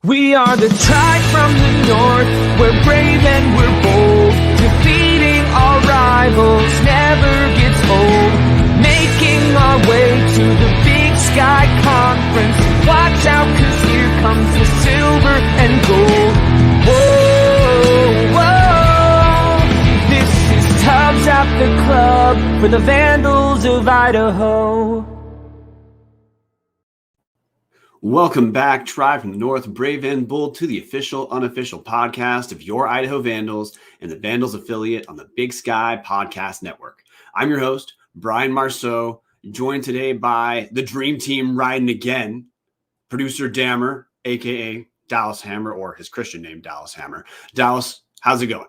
We are the tribe from the north, we're brave and we're bold. Defeating our rivals never gets old. Making our way to the Big Sky Conference. Watch out, 'cause here comes the silver and gold. Whoa, whoa. This is Tubbs at the Club for the Vandals of Idaho. Welcome back, Tribe from the North, Brave and Bold, to the official, unofficial podcast of your Idaho Vandals and the Vandals affiliate on the Big Sky Podcast Network. I'm your host, Brian Marceau, joined today by the Dream Team riding again, producer Dammer, a.k.a. Dallas Hammer, or his Christian name, Dallas Hammer. Dallas, how's it going?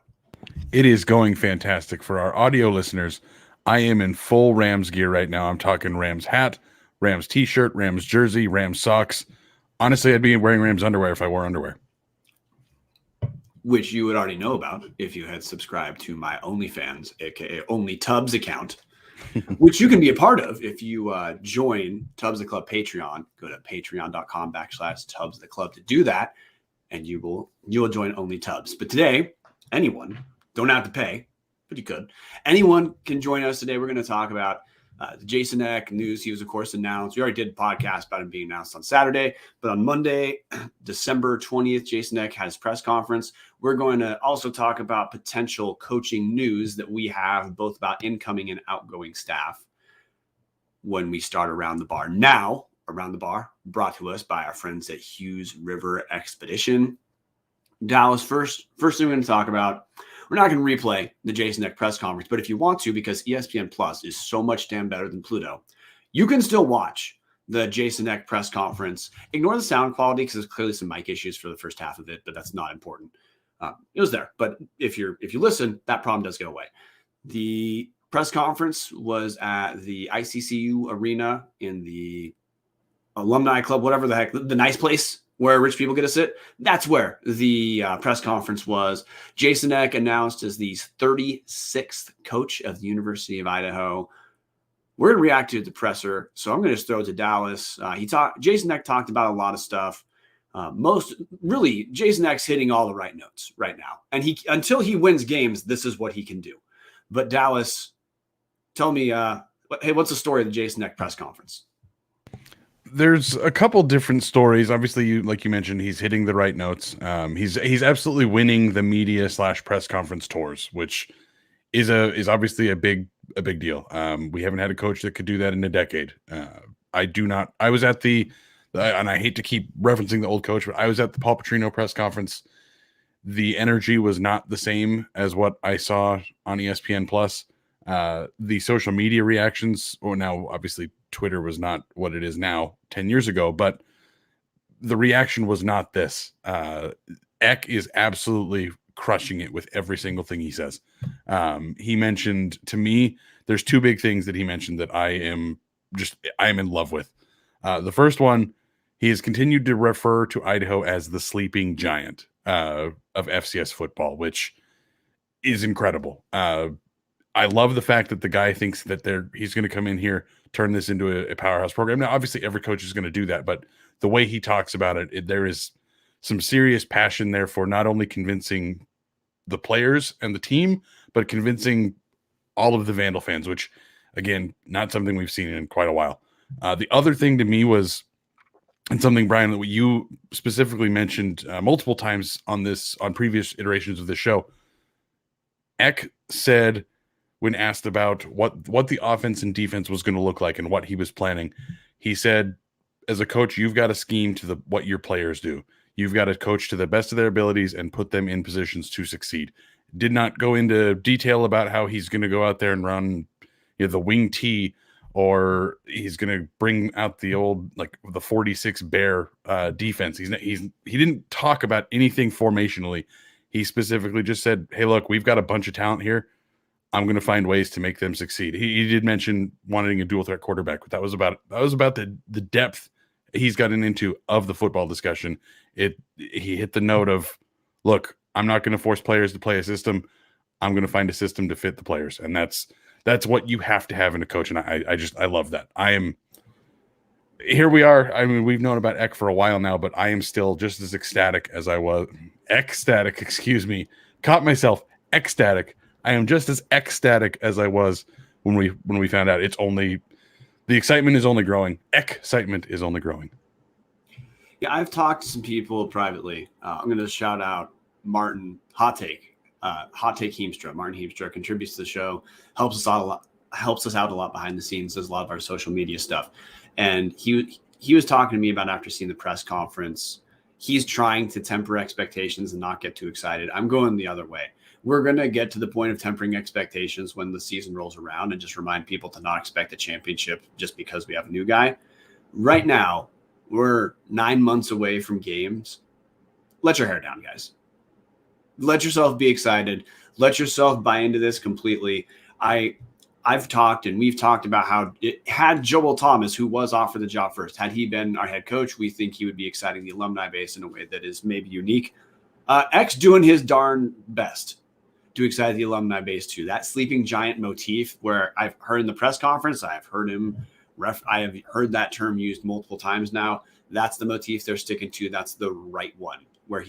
It is going fantastic. For our audio listeners, I am in full Rams gear right now. I'm talking Rams hat, Rams t-shirt, Rams jersey, Rams socks. Honestly, I'd be wearing Rams underwear if I wore underwear. Which you would already know about if you had subscribed to my OnlyFans, aka OnlyTubs account, which you can be a part of if you join Tubbs the Club Patreon. Go to patreon.com/Tubbs the Club to do that, and you will join OnlyTubs. But today, anyone, don't have to pay, but you could. Anyone can join us today. We're going to talk about the Janicek news. He was, of course, announced. We already did a podcast about him being announced on Saturday, but on Monday, December 20th, Janicek had his press conference. We're going to also talk about potential coaching news that we have, both about incoming and outgoing staff, when we start Around the Bar. Now, Around the Bar, brought to us by our friends at Hughes River Expedition. Dallas, first thing we're going to talk about, we're not going to replay the Janicek press conference, but if you want to, because ESPN Plus is so much damn better than Pluto, you can still watch the Janicek press conference. Ignore the sound quality because there's clearly some mic issues for the first half of it, but that's not important. It was there, but if you listen, that problem does go away. The press conference was at the ICCU arena in the alumni club, whatever the heck, the nice place where rich people get to sit. That's where the press conference was. Janicek announced as the 36th coach of the University of Idaho. We're going to react to the presser, so I'm going to just throw it to Dallas. Janicek talked about a lot of stuff. Janicek's hitting all the right notes right now. And until he wins games, this is what he can do. But Dallas, tell me, what's the story of the Janicek press conference? There's a couple different stories. Obviously, like you mentioned, he's hitting the right notes. He's absolutely winning the media / press conference tours, which is obviously a big deal. We haven't had a coach that could do that in a decade. I was at and I hate to keep referencing the old coach, but I was at the Paul Petrino press conference. The energy was not the same as what I saw on ESPN Plus. The social media reactions, or now obviously Twitter was not what it is now 10 years ago, but the reaction was not this. Eck is absolutely crushing it with every single thing he says. He mentioned to me, there's two big things that he mentioned that I am in love with. The first one, he has continued to refer to Idaho as the sleeping giant of FCS football, which is incredible. I love the fact that the guy thinks that he's going to come in here, turn this into a powerhouse program. Now, obviously, every coach is going to do that, but the way he talks about it, there is some serious passion there for not only convincing the players and the team, but convincing all of the Vandal fans, which, again, not something we've seen in quite a while. The other thing to me was, and something, Brian, that you specifically mentioned multiple times on previous iterations of this show, Eck said, when asked about what the offense and defense was going to look like and what he was planning, he said, as a coach, you've got to scheme to what your players do. You've got to coach to the best of their abilities and put them in positions to succeed. Did not go into detail about how he's going to go out there and run the wing T, or he's going to bring out the old, like the 46 Bear defense. He didn't talk about anything formationally. He specifically just said, hey, look, we've got a bunch of talent here. I'm going to find ways to make them succeed. He did mention wanting a dual threat quarterback, but that was about the depth he's gotten into of the football discussion. He hit the note of, look, I'm not going to force players to play a system. I'm going to find a system to fit the players. And that's what you have to have in a coach. And I love that. here we are. I mean, we've known about Eck for a while now, but I am still just as ecstatic as I was. Ecstatic, excuse me. Caught myself. Ecstatic. I am just as ecstatic as I was when we found out. It's only the excitement is only growing. Excitement is only growing. Yeah, I've talked to some people privately. I'm going to shout out Martin Hot Take Heemstra. Martin Heemstra contributes to the show, helps us out a lot behind the scenes, does a lot of our social media stuff. And he was talking to me about after seeing the press conference. He's trying to temper expectations and not get too excited. I'm going the other way. We're going to get to the point of tempering expectations when the season rolls around and just remind people to not expect a championship just because we have a new guy. Right now, we're 9 months away from games. Let your hair down, guys. Let yourself be excited. Let yourself buy into this completely. I've talked and we've talked about how it had Joel Thomas, who was offered the job first. Had he been our head coach, we think he would be exciting the alumni base in a way that is maybe unique. X doing his darn best to excite the alumni base too. That sleeping giant motif, where I've heard in the press conference, I have heard that term used multiple times now. That's the motif they're sticking to. That's the right one, where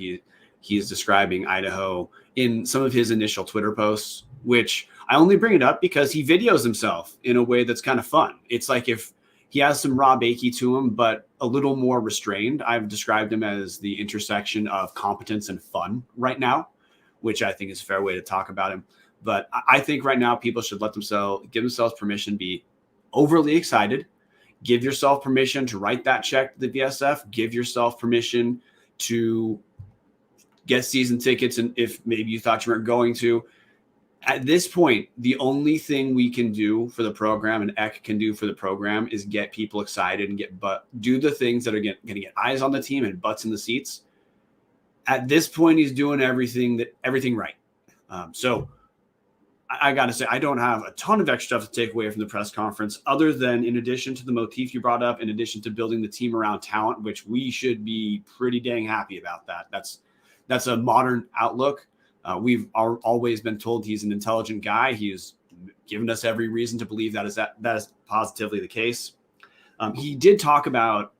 he's describing Idaho in some of his initial Twitter posts, which I only bring it up because he videos himself in a way that's kind of fun. It's like if he has some Robb Akey to him, but a little more restrained. I've described him as the intersection of competence and fun right now, which I think is a fair way to talk about him. But I think right now people should give themselves permission to be overly excited. Give yourself permission to write that check to the VSF. Give yourself permission to get season tickets. And if maybe you thought you weren't going to, at this point, the only thing we can do for the program and Eck can do for the program is get people excited and do the things that are going to get eyes on the team and butts in the seats. At this point, he's doing everything right. So I got to say, I don't have a ton of extra stuff to take away from the press conference, other than in addition to the motif you brought up, in addition to building the team around talent, which we should be pretty dang happy about that. That's a modern outlook. We've always been told he's an intelligent guy. He's given us every reason to believe that is positively the case. He did talk about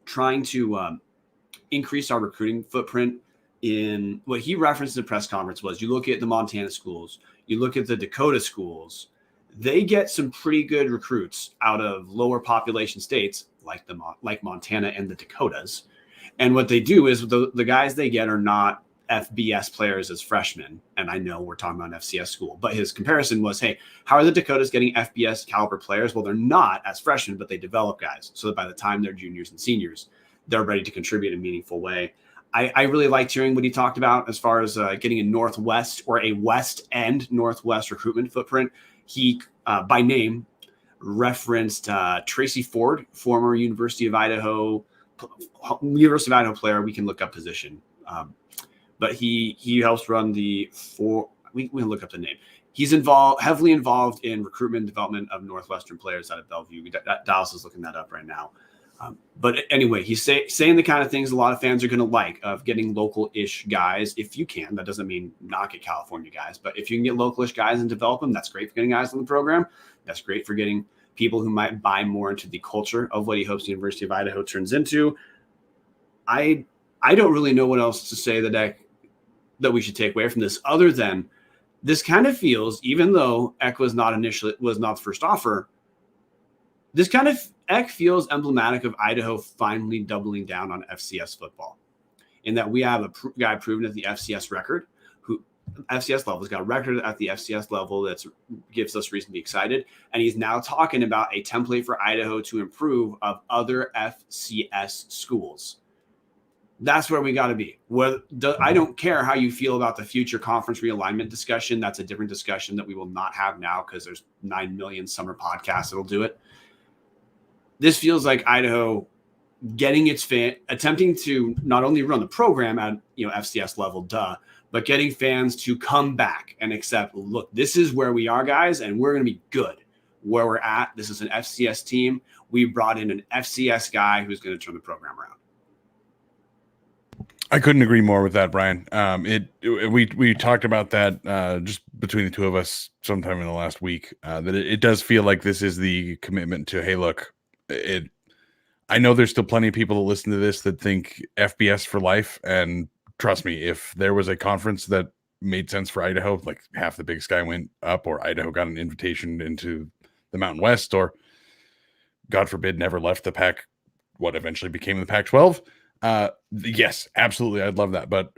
trying to increase our recruiting footprint. In what he referenced in the press conference was, you look at the Montana schools, you look at the Dakota schools, they get some pretty good recruits out of lower population states like Montana and the Dakotas. And what they do is the guys they get are not FBS players as freshmen. And I know we're talking about an FCS school, but his comparison was, hey, how are the Dakotas getting FBS caliber players? Well, they're not as freshmen, but they develop guys so that by the time they're juniors and seniors, they're ready to contribute in a meaningful way. I really liked hearing what he talked about as far as getting a Northwest or a West and Northwest recruitment footprint. He, by name, referenced Tracy Ford, former University of Idaho player. We can look up position. But he helps run we can look up the name. He's heavily involved in recruitment and development of Northwestern players out of Bellevue. Dallas is looking that up right now. But anyway, he's saying the kind of things a lot of fans are going to like, of getting local-ish guys if you can. That doesn't mean not get California guys, but if you can get local-ish guys and develop them, that's great for getting guys on the program. That's great for getting people who might buy more into the culture of what he hopes the University of Idaho turns into. I don't really know what else to say that we should take away from this, other than this kind of feels, even though Eck was not the first offer, this kind of Eck feels emblematic of Idaho finally doubling down on FCS football, in that we have a guy proven at the FCS record, who FCS level has got a record at the FCS level that gives us reason to be excited. And he's now talking about a template for Idaho to improve of other FCS schools. That's where we got to be. I don't care how you feel about the future conference realignment discussion. That's a different discussion that we will not have now, because there's 9 million summer podcasts that'll do it. This feels like Idaho getting attempting to not only run the program at FCS level, but getting fans to come back and accept, look, this is where we are, guys, and we're going to be good where we're at. This is an FCS team. We brought in an FCS guy who's going to turn the program around. I couldn't agree more with that, Brian. We talked about that just between the two of us sometime in the last week, that it does feel like this is the commitment to, hey, look, I know there's still plenty of people that listen to this that think FBS for life. And trust me, if there was a conference that made sense for Idaho, like half the Big Sky went up, or Idaho got an invitation into the Mountain West, or God forbid, never left the Pac, what eventually became the Pac-12. Yes, absolutely. I'd love that. But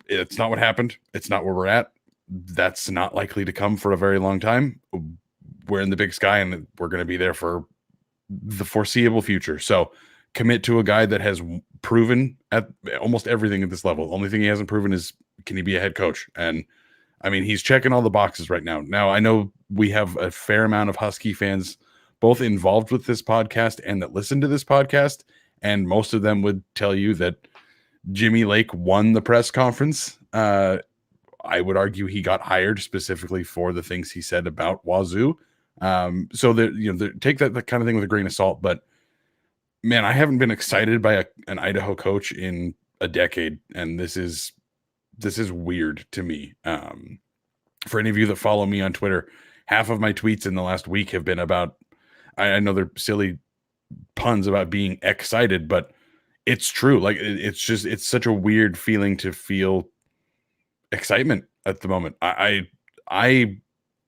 it's not what happened. It's not where we're at. That's not likely to come for a very long time. We're in the Big Sky, and we're going to be there for the foreseeable future. So commit to a guy that has proven at almost everything at this level. The only thing he hasn't proven is, can he be a head coach? And I mean, he's checking all the boxes right now. Now, I know we have a fair amount of Husky fans both involved with this podcast and that listen to this podcast. And most of them would tell you that Jimmy Lake won the press conference. I would argue he got hired specifically for the things he said about Wazoo. So that, take that kind of thing with a grain of salt. But man, I haven't been excited by an Idaho coach in a decade, and this is weird to me. For any of you that follow me on Twitter, half of my tweets in the last week have been about, I know they're silly puns about being excited, but it's true. Like it's such a weird feeling to feel excitement at the moment.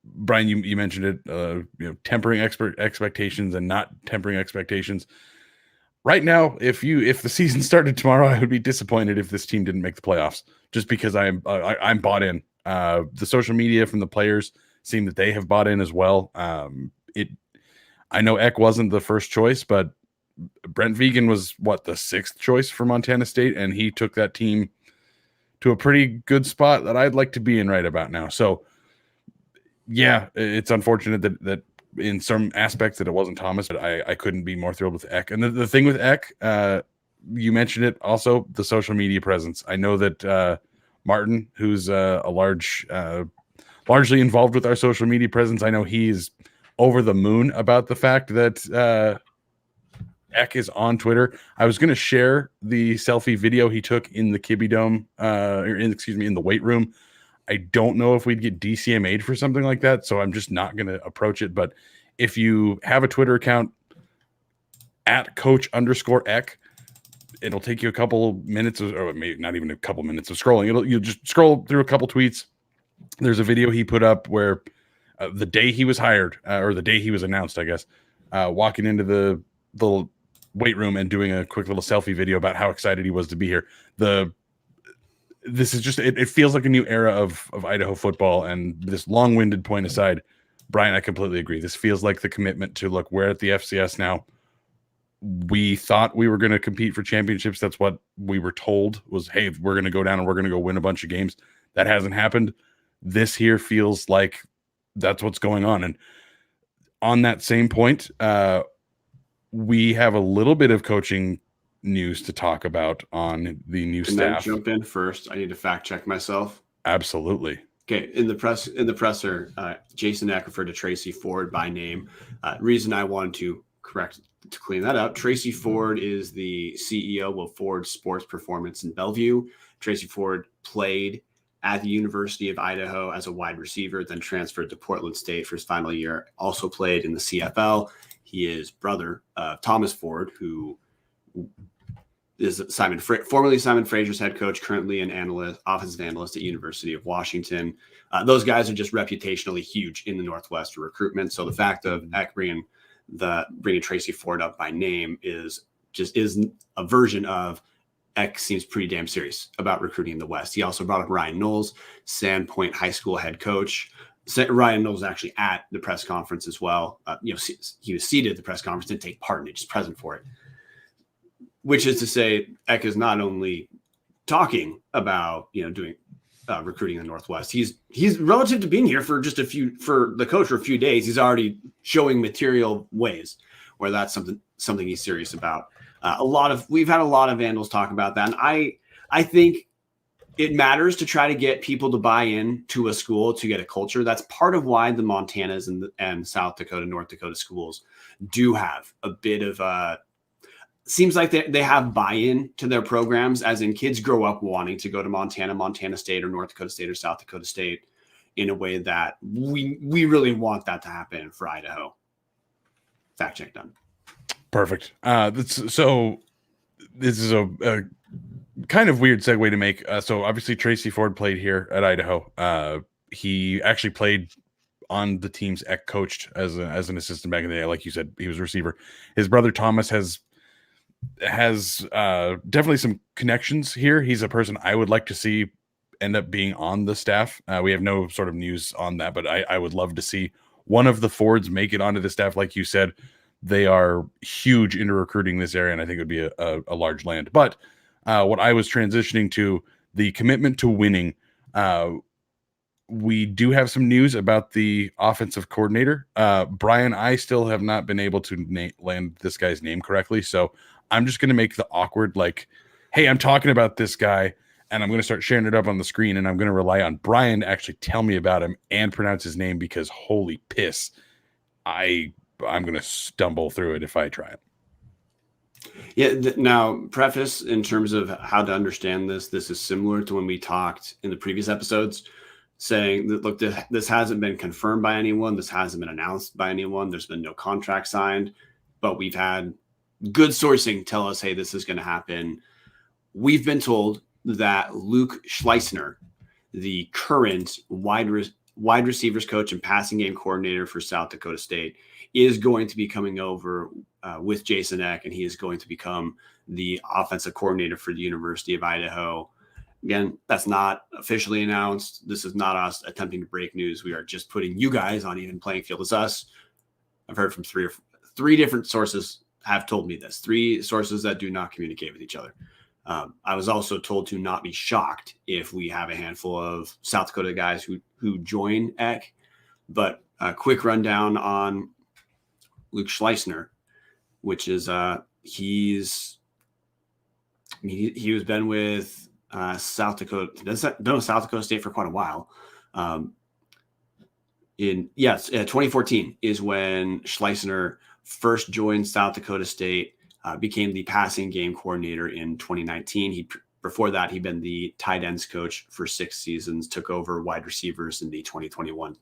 Brian, you mentioned it, tempering expectations and not tempering expectations. Right now, if the season started tomorrow, I would be disappointed if this team didn't make the playoffs, just because I'm bought in. The social media from the players seem that they have bought in as well. I know Eck wasn't the first choice, but Brent Vegan was the 6th choice for Montana State, and he took that team to a pretty good spot that I'd like to be in right about now. So yeah, it's unfortunate that in some aspects that it wasn't Thomas, but I couldn't be more thrilled with Eck. And the thing with Eck, you mentioned it also, the social media presence. I know that Martin, who's largely involved with our social media presence, I know he's over the moon about the fact that Eck is on Twitter. I was going to share the selfie video he took in the Kibbe Dome, in the weight room. I don't know if we'd get DCMA'd for something like that, so I'm just not going to approach it. But if you have a Twitter account at @coach_Eck, it'll take you a couple minutes, or maybe not even a couple minutes of scrolling. You'll just scroll through a couple tweets. There's a video he put up where the day he was hired, or the day he was announced, I guess, walking into the weight room and doing a quick little selfie video about how excited he was to be here. This is just, it feels like a new era of Idaho football. And this long-winded point aside, Brian, I completely agree. This feels like the commitment to, look, we're at the FCS now. We thought we were going to compete for championships. That's what we were told was, hey, we're going to go down and we're going to go win a bunch of games. That hasn't happened. This here feels like that's what's going on. And on that same point, we have a little bit of coaching news to talk about on the new staff. Can I jump in first? I need to fact check myself. Absolutely. Okay, in the presser, Jason Eck referred to Tracy Ford by name. Reason I wanted to clean that up. Tracy Ford is the CEO of Ford Sports Performance in Bellevue. Tracy Ford played at the University of Idaho as a wide receiver, then transferred to Portland State for his final year. Also played in the CFL. He is brother of Thomas Ford, who is formerly Simon Fraser's head coach, currently an offensive analyst at University of Washington. Those guys are just reputationally huge in the Northwest for recruitment. So the fact of Eck bringing Tracy Ford up by name is a version of Eck seems pretty damn serious about recruiting in the West. He also brought up Ryan Knowles, Sandpoint High School head coach. Ryan Knowles was actually at the press conference as well. He was seated at the press conference, didn't take part in it, just present for it. Which is to say, Eck is not only talking about doing recruiting in the Northwest. He's relative to being here for the coach for a few days. He's already showing material ways where that's something he's serious about. We've had a lot of Vandals talk about that, and I think it matters to try to get people to buy in to a school to get a culture. That's part of why the Montanas and South Dakota, North Dakota schools do have a bit of seems like they have buy-in to their programs, as in kids grow up wanting to go to Montana State or North Dakota State or South Dakota State in a way that we really want that to happen for Idaho. Fact check done. Perfect. So this is a kind of weird segue to make. So obviously Tracy Ford played here at Idaho. He actually played on the teams Eck coached as an assistant back in the day. Like you said, he was a receiver. His brother Thomas has definitely some connections here. He's a person I would like to see end up being on the staff. We have no sort of news on that, but I would love to see one of the Fords make it onto the staff. Like you said, they are huge into recruiting this area, and I think it would be a large land. But what I was transitioning to, the commitment to winning, we do have some news about the offensive coordinator. Brian, I still have not been able to land this guy's name correctly, so I'm just going to make the awkward, like, hey, I'm talking about this guy, and I'm going to start sharing it up on the screen, and I'm going to rely on Brian to actually tell me about him and pronounce his name, because holy piss, I'm going to stumble through it if I try it. Yeah. Now, preface in terms of how to understand this is similar to when we talked in the previous episodes, saying that, look, this hasn't been confirmed by anyone. This hasn't been announced by anyone. There's been no contract signed, but we've had good sourcing tell us, hey, this is going to happen. We've been told that Luke Schleissner, the current wide receivers coach and passing game coordinator for South Dakota State, is going to be coming over with Jason Eck, and he is going to become the offensive coordinator for the University of Idaho. Again, that's not officially announced. This is not us attempting to break news. We are just putting you guys on even playing field as us. I've heard from three different sources have told me this. 3 sources that do not communicate with each other. I was also told to not be shocked if we have a handful of South Dakota guys who join Eck. But a quick rundown on Luke Schleissner, which is he was been with South Dakota State for quite a while. 2014 is when Schleissner first joined South Dakota State, became the passing game coordinator in 2019. Before that, he'd been the tight ends coach for 6 seasons, took over wide receivers in the 2021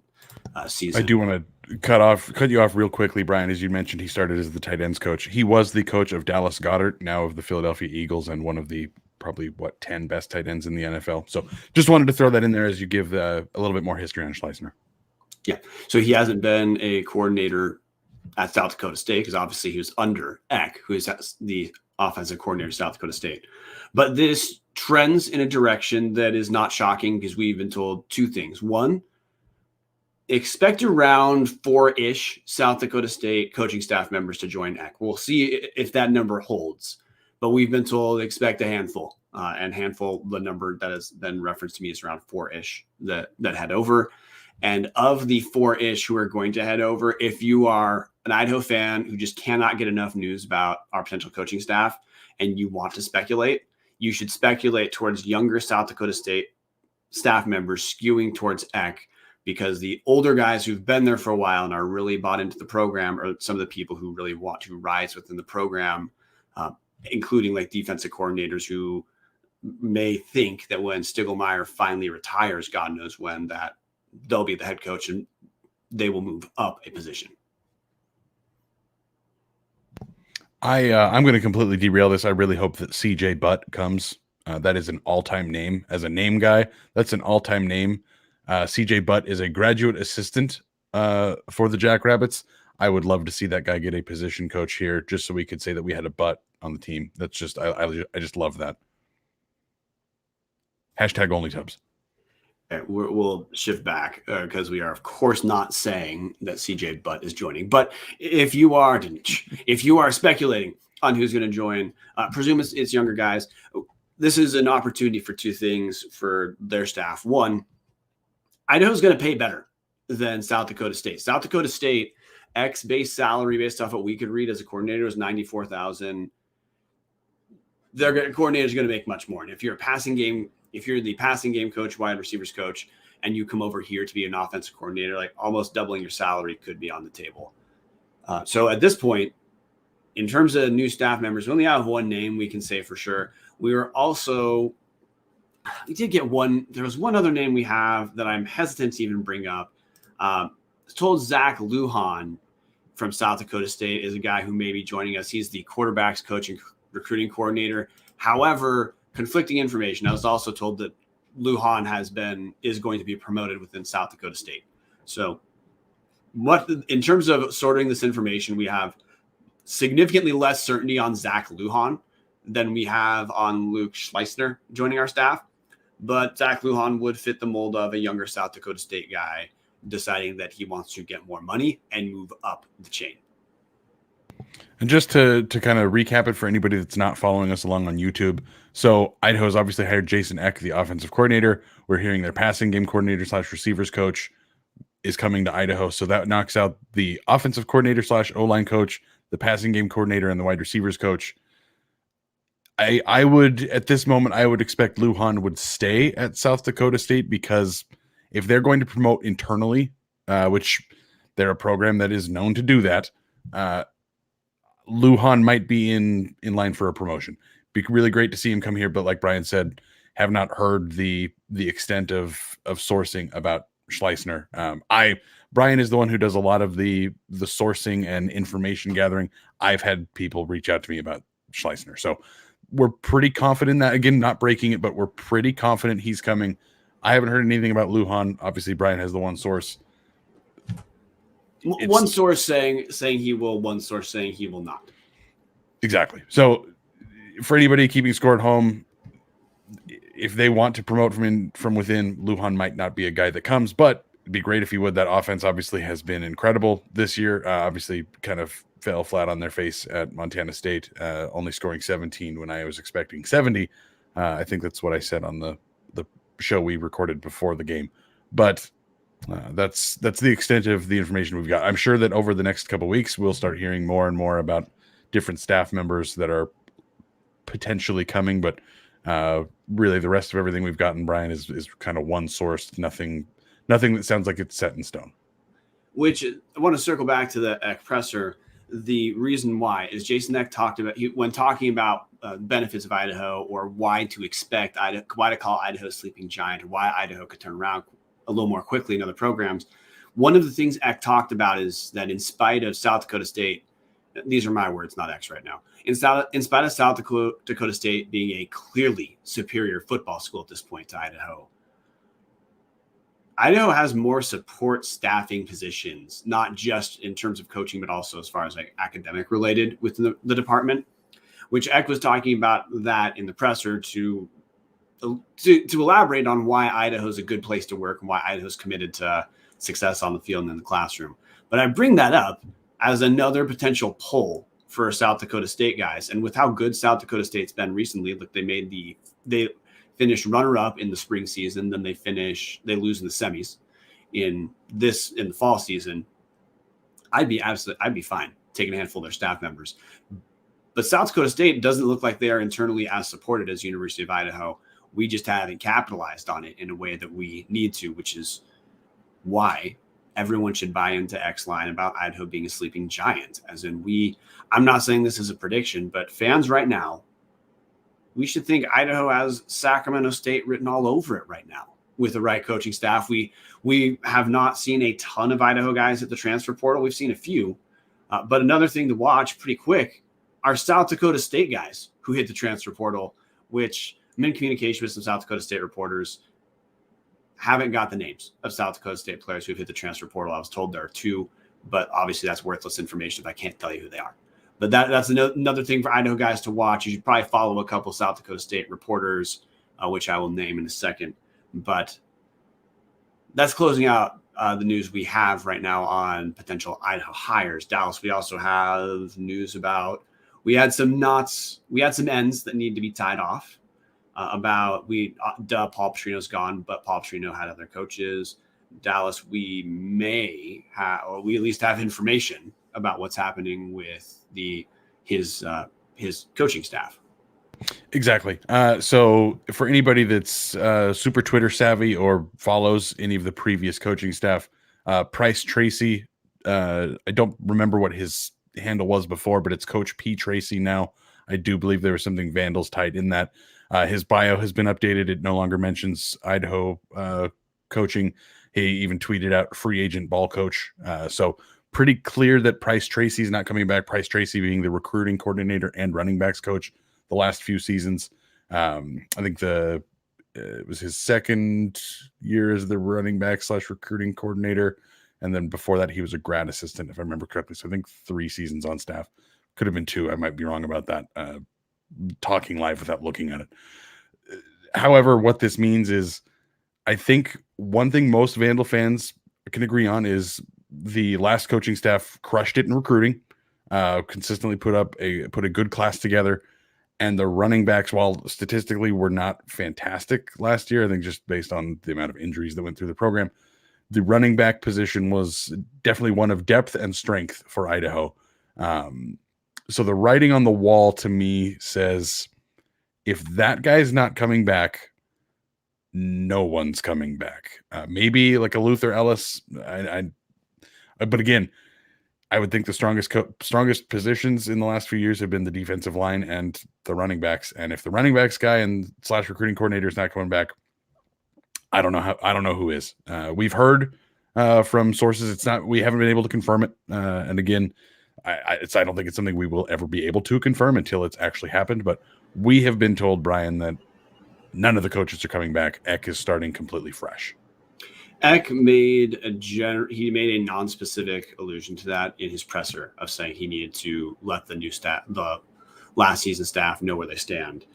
season. I do want to cut you off real quickly, Brian. As you mentioned, he started as the tight ends coach. He was the coach of Dallas Goedert, now of the Philadelphia Eagles, and one of the probably 10 best tight ends in the NFL. So just wanted to throw that in there as you give a little bit more history on Schleissner. Yeah. So he hasn't been a coordinator at South Dakota State because obviously he was under Eck, who is the offensive coordinator of South Dakota State. But this trends in a direction that is not shocking because we've been told 2 things. One, expect around 4-ish South Dakota State coaching staff members to join Eck. We'll see if that number holds. But we've been told expect a handful. The number that has been referenced to me is around 4-ish that head over. And of the 4-ish who are going to head over, if you are an Idaho fan who just cannot get enough news about our potential coaching staff and you want to speculate, you should speculate towards younger South Dakota State staff members skewing towards Eck, because the older guys who've been there for a while and are really bought into the program are some of the people who really want to rise within the program, including like defensive coordinators who may think that when Stiegelmeier finally retires, God knows when, that they'll be the head coach and they will move up a position. I'm going to completely derail this. I really hope that CJ Butt comes. That is an all-time name. As a name guy, that's an all-time name. CJ Butt is a graduate assistant for the Jackrabbits. I would love to see that guy get a position coach here, just so we could say that we had a Butt on the team. That's just I just love that. Hashtag OnlyTubs. We'll shift back because we are, of course, not saying that CJ Butt is joining. But if you are speculating on who's going to join, presume it's younger guys. This is an opportunity for 2 things for their staff. One, Idaho's going to pay better than South Dakota State. South Dakota State, base salary based off what we could read as a coordinator is $94,000. Their coordinator is going to make much more. And if you're the passing game coach, wide receivers coach, and you come over here to be an offensive coordinator, like almost doubling your salary could be on the table. So at this point, in terms of new staff members, we only have 1 name we can say for sure. We did get one. There was one other name we have that I'm hesitant to even bring up. I was told Zach Lujan from South Dakota State is a guy who may be joining us. He's the quarterbacks coach and recruiting coordinator. However, conflicting information. I was also told that Lujan is going to be promoted within South Dakota State. So in terms of sorting this information, we have significantly less certainty on Zach Lujan than we have on Luke Schleisner joining our staff. But Zach Lujan would fit the mold of a younger South Dakota State guy deciding that he wants to get more money and move up the chain. And just to kind of recap it for anybody that's not following us along on YouTube. So Idaho's obviously hired Jason Eck, the offensive coordinator. We're hearing their passing game coordinator / receivers coach is coming to Idaho. So that knocks out the offensive coordinator / O-line coach, the passing game coordinator, and the wide receivers coach. I would, at this moment, I would expect Lujan would stay at South Dakota State, because if they're going to promote internally, which they're a program that is known to do that, Lujan might be in line for a promotion. Be really great to see him come here, but like Brian said, have not heard the extent of sourcing about Schleisner. Brian is the one who does a lot of the sourcing and information gathering. I've had people reach out to me about Schleisner, so we're pretty confident that, again, not breaking it, but we're pretty confident he's coming. I haven't heard anything about Lujan. Obviously, Brian has the one source. One source saying he will, one source saying he will not. Exactly. So for anybody keeping score at home, if they want to promote from within, Lujan might not be a guy that comes, but it'd be great if he would. That offense obviously has been incredible this year. Obviously kind of fell flat on their face at Montana State, only scoring 17 when I was expecting 70. I think that's what I said on the show we recorded before the game. But that's the extent of the information we've got. I'm sure that over the next couple of weeks, we'll start hearing more and more about different staff members that are potentially coming. But really, the rest of everything we've gotten, Brian, is kind of one source. Nothing that sounds like it's set in stone. Which I want to circle back to the Eck presser. The reason why is Jason Eck talked about, when talking about benefits of Idaho, or why to expect Idaho, why to call Idaho a sleeping giant, or why Idaho could turn around a little more quickly in other programs. One of the things Eck talked about is that in spite of South Dakota State, these are my words, not Eck's right now, in spite of South Dakota State being a clearly superior football school at this point to Idaho, Idaho has more support staffing positions, not just in terms of coaching, but also as far as like academic related within the department, which Eck was talking about that in the presser to elaborate on why Idaho is a good place to work and why Idaho's committed to success on the field and in the classroom. But I bring that up as another potential pull for South Dakota State guys. And with how good South Dakota State's been recently, look, they finished runner-up in the spring season, then they lose in the semis in the fall season. I'd be fine taking a handful of their staff members. But South Dakota State doesn't look like they are internally as supported as University of Idaho. We just haven't capitalized on it in a way that we need to, which is why everyone should buy into X line about Idaho being a sleeping giant. As in, I'm not saying this is a prediction, but fans right now, we should think Idaho has Sacramento State written all over it right now with the right coaching staff. We have not seen a ton of Idaho guys at the transfer portal. We've seen a few, but another thing to watch pretty quick are South Dakota State guys who hit the transfer portal, which I'm in communication with some South Dakota State reporters. Haven't got the names of South Dakota State players who've hit the transfer portal. I was told there are 2, but obviously that's worthless information if I can't tell you who they are. But that's another thing for Idaho guys to watch. You should probably follow a couple South Dakota State reporters, which I will name in a second. But that's closing out the news we have right now on potential Idaho hires. Dallas, we also have news about we had some ends that need to be tied off. Paul Petrino's gone, but Paul Petrino had other coaches. Dallas, we at least have information about what's happening with his coaching staff. Exactly. So for anybody that's super Twitter savvy or follows any of the previous coaching staff, Price Tracy, I don't remember what his handle was before, but it's Coach P. Tracy now. I do believe there was something Vandals tied in that. His bio has been updated. It no longer mentions Idaho coaching. He even tweeted out free agent ball coach. So pretty clear that Price Tracy's not coming back. Price Tracy being the recruiting coordinator and running backs coach the last few seasons. I think it was his second year as the running back / recruiting coordinator. And then before that, he was a grad assistant, if I remember correctly. So I think 3 seasons on staff. Could have been 2. I might be wrong about that. Talking live without looking at it. However, what this means is, I think one thing most Vandal fans can agree on is the last coaching staff crushed it in recruiting, consistently put a good class together, and the running backs, while statistically were not fantastic last year, I think just based on the amount of injuries that went through the program, the running back position was definitely one of depth and strength for Idaho. So the writing on the wall to me says, if that guy's not coming back, no one's coming back. Maybe like a Luther Ellis. But again, I would think the strongest positions in the last few years have been the defensive line and the running backs. And if the running backs guy and / recruiting coordinator is not coming back, I don't know who is. We've heard from sources. We haven't been able to confirm it. And again, I don't think it's something we will ever be able to confirm until it's actually happened. But we have been told, Brian, that none of the coaches are coming back. Eck is starting completely fresh. Eck made a non-specific allusion to that in his presser of saying he needed to let the last season staff know where they stand.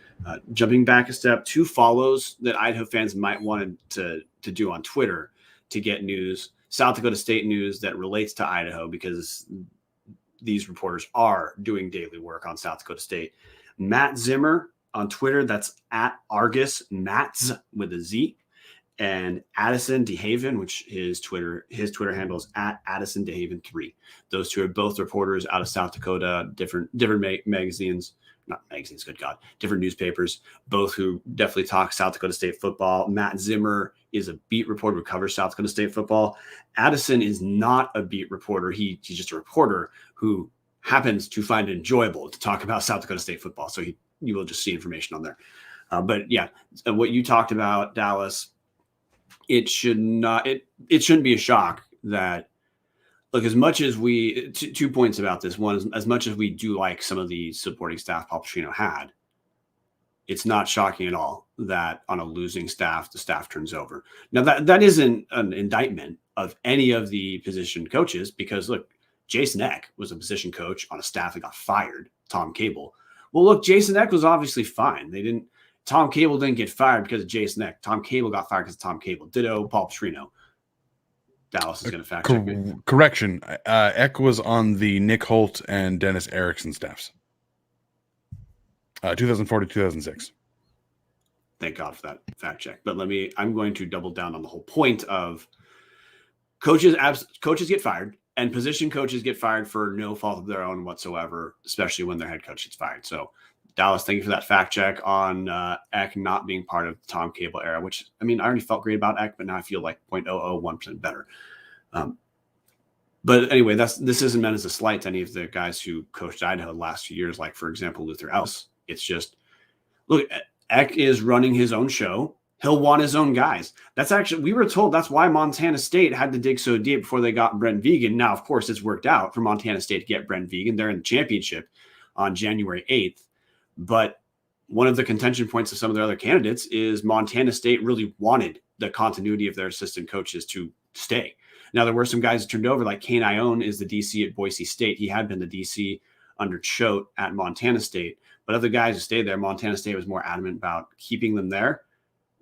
Jumping back a step, 2 follows that Idaho fans might want to do on Twitter to get news, South Dakota State news that relates to Idaho, because these reporters are doing daily work on South Dakota State. Matt Zimmer on Twitter, that's at Argus Mats with a Z, and Addison DeHaven, which his Twitter handle is at Addison DeHaven 3. Those 2 are both reporters out of South Dakota, different magazines, not magazines, good God, different newspapers, both who definitely talk South Dakota State football. Matt Zimmer is a beat reporter who covers South Dakota State football. Addison is not a beat reporter. He's just a reporter who happens to find it enjoyable to talk about South Dakota State football. So you will just see information on there. But yeah, what you talked about, Dallas, it shouldn't be a shock that, look, as much as 2 points about this. One, as much as we do like some of the supporting staff Paul Petrino had, it's not shocking at all that on a losing staff, the staff turns over. Now that isn't an indictment of any of the position coaches, because look, Jason Eck was a position coach on a staff that got fired, Tom Cable. Well, look, Jason Eck was obviously fine. Tom Cable didn't get fired because of Jason Eck. Tom Cable got fired because of Tom Cable. Ditto Paul Petrino. Dallas is going to fact check me. Correction. Eck was on the Nick Holt and Dennis Erickson staffs. 2004 to 2006. Thank God for that fact check. But I'm going to double down on the whole point of coaches get fired, and position coaches get fired for no fault of their own whatsoever, especially when their head coach gets fired. So Dallas, thank you for that fact check on Eck not being part of the Tom Cable era, which, I mean, I already felt great about Eck, but now I feel like 0.001% better. But anyway, this isn't meant as a slight to any of the guys who coached Idaho the last few years, like, for example, Luther Ellis. It's just, look, Eck is running his own show. He'll want his own guys. We were told that's why Montana State had to dig so deep before they got Brent Vegan. Now, of course, it's worked out for Montana State to get Brent Vegan. They're in the championship on January 8th. But one of the contention points of some of their other candidates is Montana State really wanted the continuity of their assistant coaches to stay. Now, there were some guys that turned over, like Kane Ione is the DC at Boise State. He had been the DC under Choate at Montana State. But of the guys who stayed there, Montana State was more adamant about keeping them there.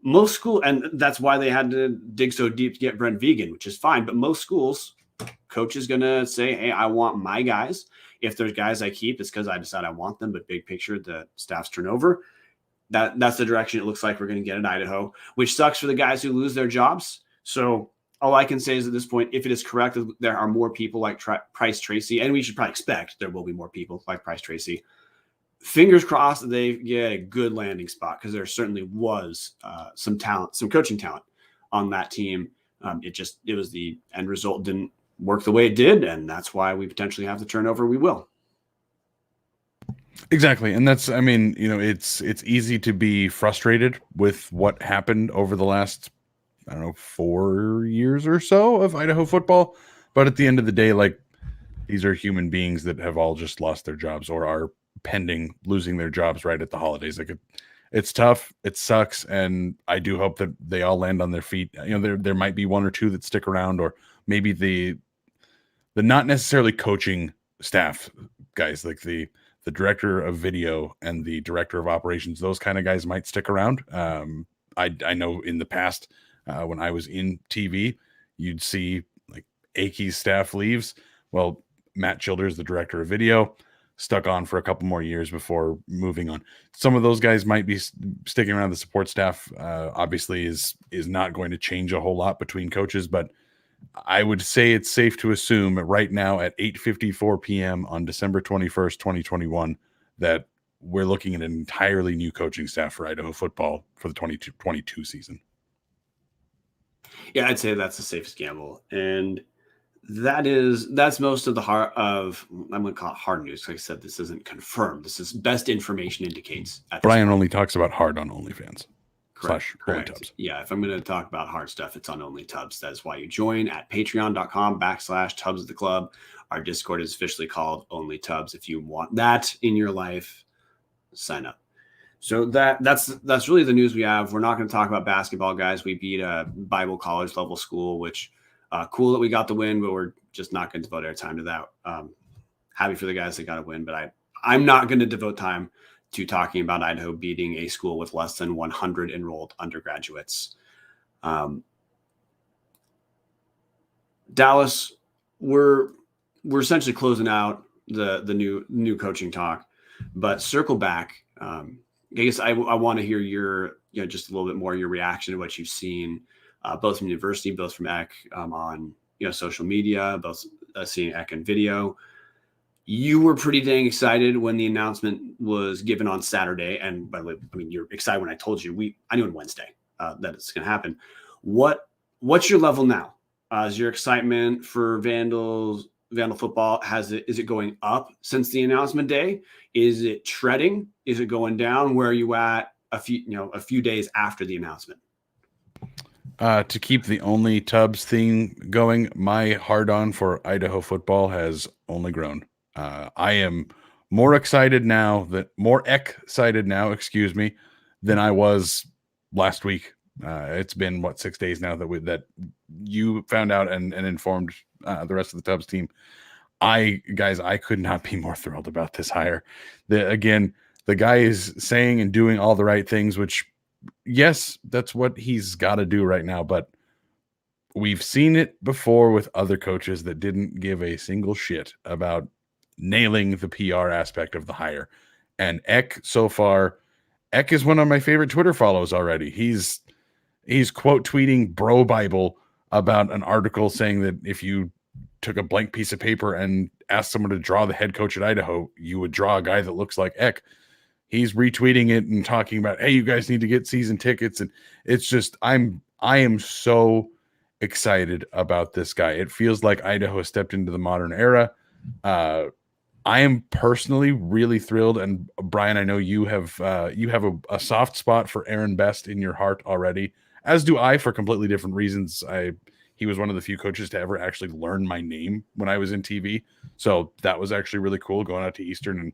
Most schools, and that's why they had to dig so deep to get Brent Vegan, which is fine. But most schools, coach is going to say, hey, I want my guys. If there's guys I keep, it's because I decide I want them. But big picture, the staff's turnover. That's the direction it looks like we're going to get in Idaho, which sucks for the guys who lose their jobs. So all I can say is at this point, if it is correct, there are more people like Price Tracy, and we should probably expect there will be more people like Price Tracy. Fingers crossed that they get a good landing spot, because there certainly was some talent, some coaching talent on that team. It was the end result didn't work the way it did, and that's why we potentially have the turnover we will. Exactly. And that's, I mean, it's easy to be frustrated with what happened over the last, 4 years or so of Idaho football. But at the end of the day, like, These are human beings that have all just lost their jobs or are pending losing their jobs right at the holidays. Like it's tough, it sucks, and I do hope that they all land on their feet. You know, there might be one or two that stick around, or maybe the not necessarily coaching staff guys, like the director of video and the director of operations. Those kind of guys might stick around. I know in the past when I was in TV, you'd see like Akey's staff leaves. Well, Matt Childers, the director of video, stuck on for a couple more years before moving on. Some of those guys might be sticking around. The support staff obviously is not going to change a whole lot between coaches, but I would say it's safe to assume right now at 8:54 p.m. on December 21st, 2021, that we're looking at an entirely new coaching staff for Idaho football for the 2022 season. Yeah, I'd say that's the safest gamble. And that's most of the heart of, I'm going to call it hard news. Like I said, this isn't confirmed. This is best information indicates. Brian only talks about hard on OnlyFans. Correct. OnlyTubs. Yeah, if I'm going to talk about hard stuff, it's on OnlyTubs. That is why you join at patreon.com/Tubs of the Club. Our Discord is officially called OnlyTubs. If you want that in your life, sign up. So that's really the news we have. We're not going to talk about basketball, guys. We beat a Bible college level school, which cool that we got the win, but we're just not going to devote our time to that. Happy for the guys that got a win, but I'm not going to devote time to talking about Idaho beating a school with less than 100 enrolled undergraduates. Dallas, we're essentially closing out the new coaching talk, but circle back. I guess I want to hear your, just a little bit more your reaction to what you've seen, both from university, both from Ek on social media, both seeing Ek in video. You were pretty dang excited when the announcement was given on Saturday. And by the way, I mean, you're excited when I told you, I knew on Wednesday that it's going to happen. What's your level now? Is your excitement for Vandal football, is it going up since the announcement day? Is it treading? Is it going down? Where are you at a few days after the announcement? To keep the OnlyTubs thing going, my hard on for Idaho football has only grown. I am more excited now, than I was last week. It's been 6 days now that you found out and informed the rest of the Tubs team. I could not be more thrilled about this hire. The guy is saying and doing all the right things, which yes, that's what he's got to do right now. But we've seen it before with other coaches that didn't give a single shit about nailing the PR aspect of the hire. And Ek is one of my favorite Twitter follows already. He's quote tweeting Bro Bible about an article saying that if you took a blank piece of paper and asked someone to draw the head coach at Idaho, you would draw a guy that looks like Ek. He's retweeting it and talking about, hey, you guys need to get season tickets. And it's just, I am so excited about this guy. It feels like Idaho has stepped into the modern era. I am personally really thrilled. And Brian, I know you have a soft spot for Aaron Best in your heart already, as do I, for completely different reasons. He was one of the few coaches to ever actually learn my name when I was in TV. So that was actually really cool, going out to Eastern and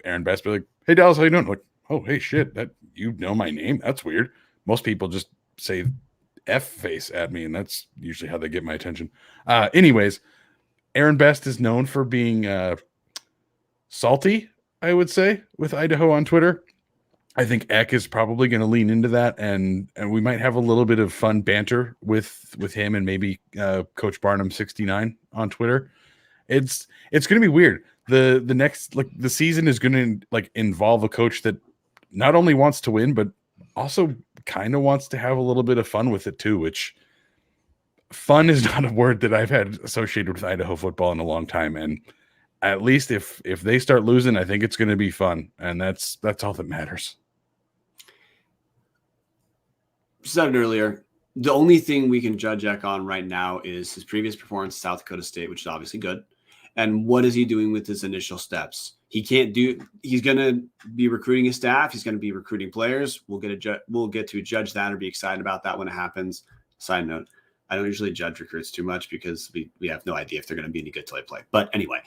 Aaron Best be like, hey Dallas, how you doing? Like, oh, hey, shit, that you know my name? That's weird. Most people just say F face at me, and that's usually how they get my attention. Anyways, Aaron Best is known for being salty, I would say, with Idaho on Twitter. I think Ek is probably going to lean into that, and we might have a little bit of fun banter with him and maybe Coach Barnum 69 on Twitter. It's going to be weird. The next the season is going to involve a coach that not only wants to win, but also kind of wants to have a little bit of fun with it too, which fun is not a word that I've had associated with Idaho football in a long time. And at least if they start losing, I think it's going to be fun. And that's all that matters. Said it earlier, the only thing we can judge Ek on right now is his previous performance at South Dakota State, which is obviously good. And what is he doing with his initial steps? He's going to be recruiting his staff. He's going to be recruiting players. We'll get to judge that or be excited about that when it happens. Side note, I don't usually judge recruits too much because we have no idea if they're going to be any good till they play. But anyway,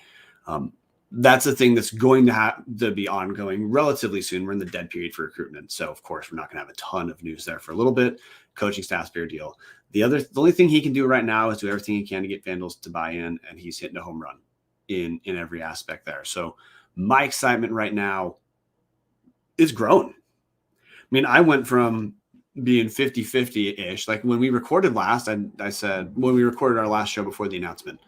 that's a thing that's going to have to be ongoing relatively soon. We're in the dead period for recruitment. So, of course, we're not going to have a ton of news there for a little bit. Coaching staff's fair deal. The only thing he can do right now is do everything he can to get Vandals to buy in, and he's hitting a home run in every aspect there. So my excitement right now is grown. I mean, I went from being 50-50-ish. Like when we recorded last, I said, when we recorded our last show before the announcement,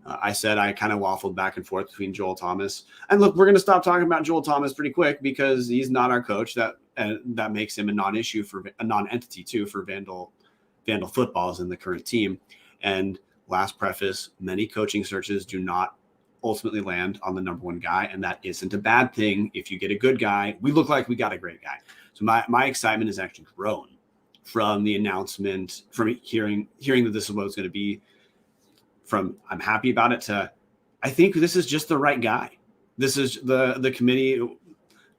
I said I kind of waffled back and forth between Joel Thomas. And look, we're going to stop talking about Joel Thomas pretty quick because he's not our coach. That makes him a non-issue for a non-entity too for Vandal footballs in the current team. And last preface, many coaching searches do not ultimately land on the number one guy, and that isn't a bad thing. If you get a good guy, we look like we got a great guy. So my excitement has actually grown from the announcement, from hearing that this is what it's going to be, from I'm happy about it to I think this is just the right guy. This is the committee,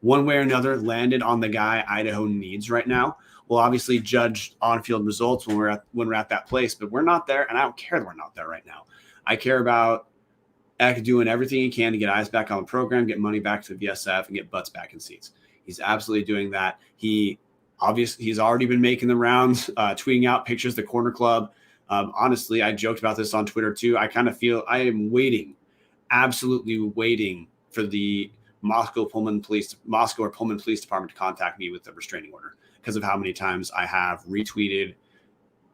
one way or another, landed on the guy Idaho needs right now. We'll obviously judge on-field results when we're at that place, but we're not there, and I don't care that we're not there right now. I care about Eck doing everything he can to get eyes back on the program, get money back to the VSF, and get butts back in seats. He's absolutely doing that. He's already been making the rounds, tweeting out pictures of the corner club. Honestly, I joked about this on Twitter too. I kind of feel I am absolutely waiting for the Moscow or Pullman Police Department to contact me with the restraining order because of how many times I have retweeted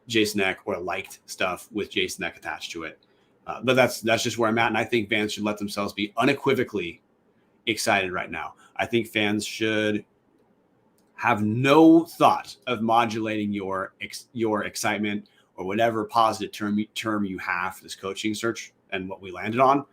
Jason Eck or liked stuff with Jason Eck attached to it. But that's just where I'm at. And I think fans should let themselves be unequivocally excited right now. I think fans should have no thought of modulating your excitement or whatever positive term you have for this coaching search and what we landed on.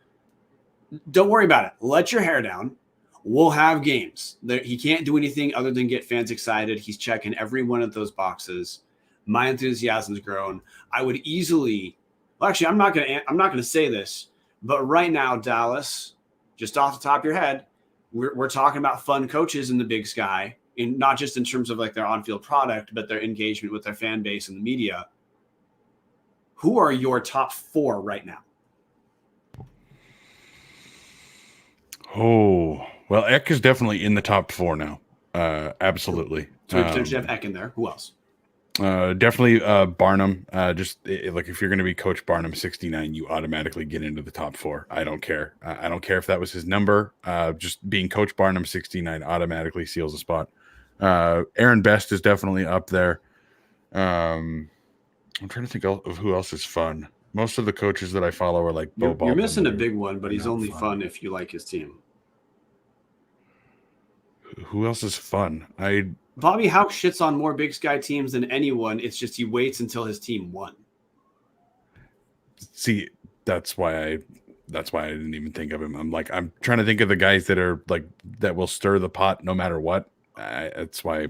Don't worry about it. Let your hair down. We'll have games. He can't do anything other than get fans excited. He's checking every one of those boxes. My enthusiasm's grown. I would easily, well, actually, I'm not gonna say this, but right now, Dallas, just off the top of your head, we're talking about fun coaches in the Big Sky, in not just in terms of like their on-field product, but their engagement with their fan base and the media. Who are your top 4 right now? Oh, well, Eck is definitely in the top 4 now. Absolutely. So we potentially have Eck in there. Who else? Definitely Barnum. Like if you're going to be Coach Barnum 69, you automatically get into the top 4. I don't care. I don't care if that was his number. Just being Coach Barnum 69 automatically seals a spot. Aaron Best is definitely up there. I'm trying to think of who else is fun. Most of the coaches that I follow are like Bo You're missing a big one, but he's only fun if you like his team. Who else is fun? Bobby Houck shits on more Big Sky teams than anyone. It's just he waits until his team won. See, that's why I didn't even think of him. I'm trying to think of the guys that are like that will stir the pot no matter what. That's why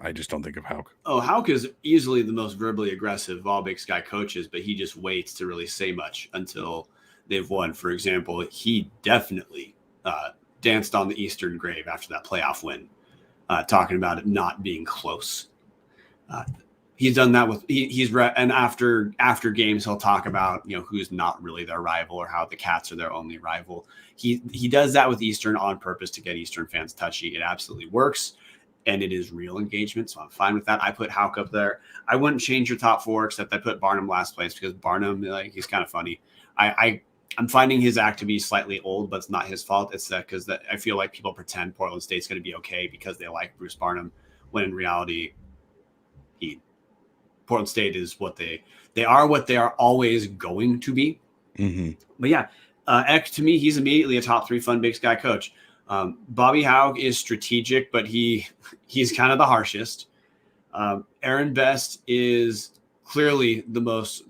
I just don't think of Houck. Oh, Houck is easily the most verbally aggressive of all Big Sky coaches, but he just waits to really say much until they've won. For example, he definitely danced on the Eastern grave after that playoff win, talking about it not being close. He's done that with and after games he'll talk about who's not really their rival or how the Cats are their only rival. He does that with Eastern on purpose to get Eastern fans touchy. It absolutely works. And it is real engagement, so I'm fine with that. I put Houck up there. I wouldn't change your top 4, except I put Barnum last place because Barnum, he's kind of funny. I'm finding his act to be slightly old, but it's not his fault. It's that because I feel like people pretend Portland State's going to be okay because they like Bruce Barnum, when in reality, Portland State is what they are always going to be. Mm-hmm. But yeah, Eck, to me, he's immediately a top 3 fun Big Sky coach. Bobby Houck is strategic, but he's kind of the harshest. Aaron Best is clearly the most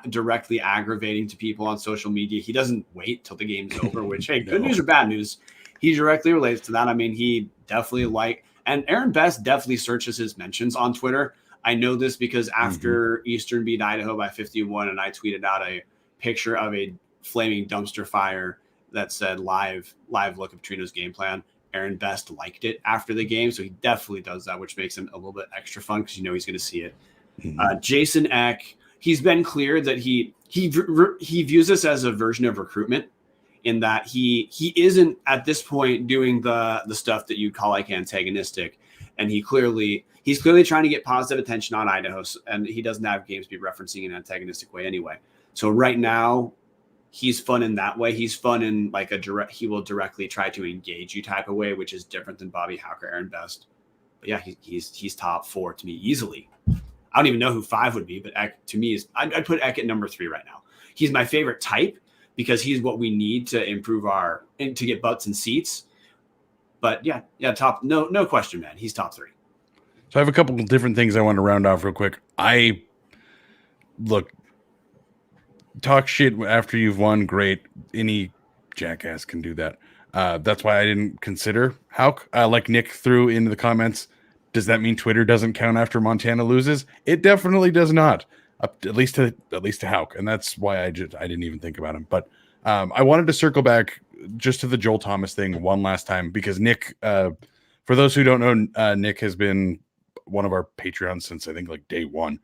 directly aggravating to people on social media. He doesn't wait till the game's over, which, hey, good news or bad news, he directly relates to that. I mean, he definitely and Aaron Best definitely searches his mentions on Twitter. I know this because after Eastern beat Idaho by 51, and I tweeted out a picture of a flaming dumpster fire that said live look of Trino's game plan. Aaron Best liked it after the game, so he definitely does that, which makes him a little bit extra fun because he's going to see it. Jason Eck, he's been clear that he views this as a version of recruitment, in that he isn't at this point doing the stuff that you'd call like antagonistic, and he's clearly trying to get positive attention on Idaho, and he doesn't have games to be referencing in an antagonistic way anyway. So right now, he's fun in that way. He's fun in like he will directly try to engage you type of way, which is different than Bobby Hauck or Aaron Best. But yeah, he's top 4 to me easily. I don't even know who 5 would be, but Eck, to me, I'd put Eck at number 3 right now. He's my favorite type, because he's what we need to improve to get butts and seats. But yeah, top, no question, man. He's top 3. So I have a couple of different things I want to round off real quick. Talk shit after you've won, great. Any jackass can do that. That's why I didn't consider Hauck. Like Nick threw into the comments, does that mean Twitter doesn't count after Montana loses? It definitely does not. At least to Hauck, and that's why I didn't even think about him. But I wanted to circle back just to the Joel Thomas thing one last time, because Nick, for those who don't know, Nick has been one of our Patreons since I think like day one.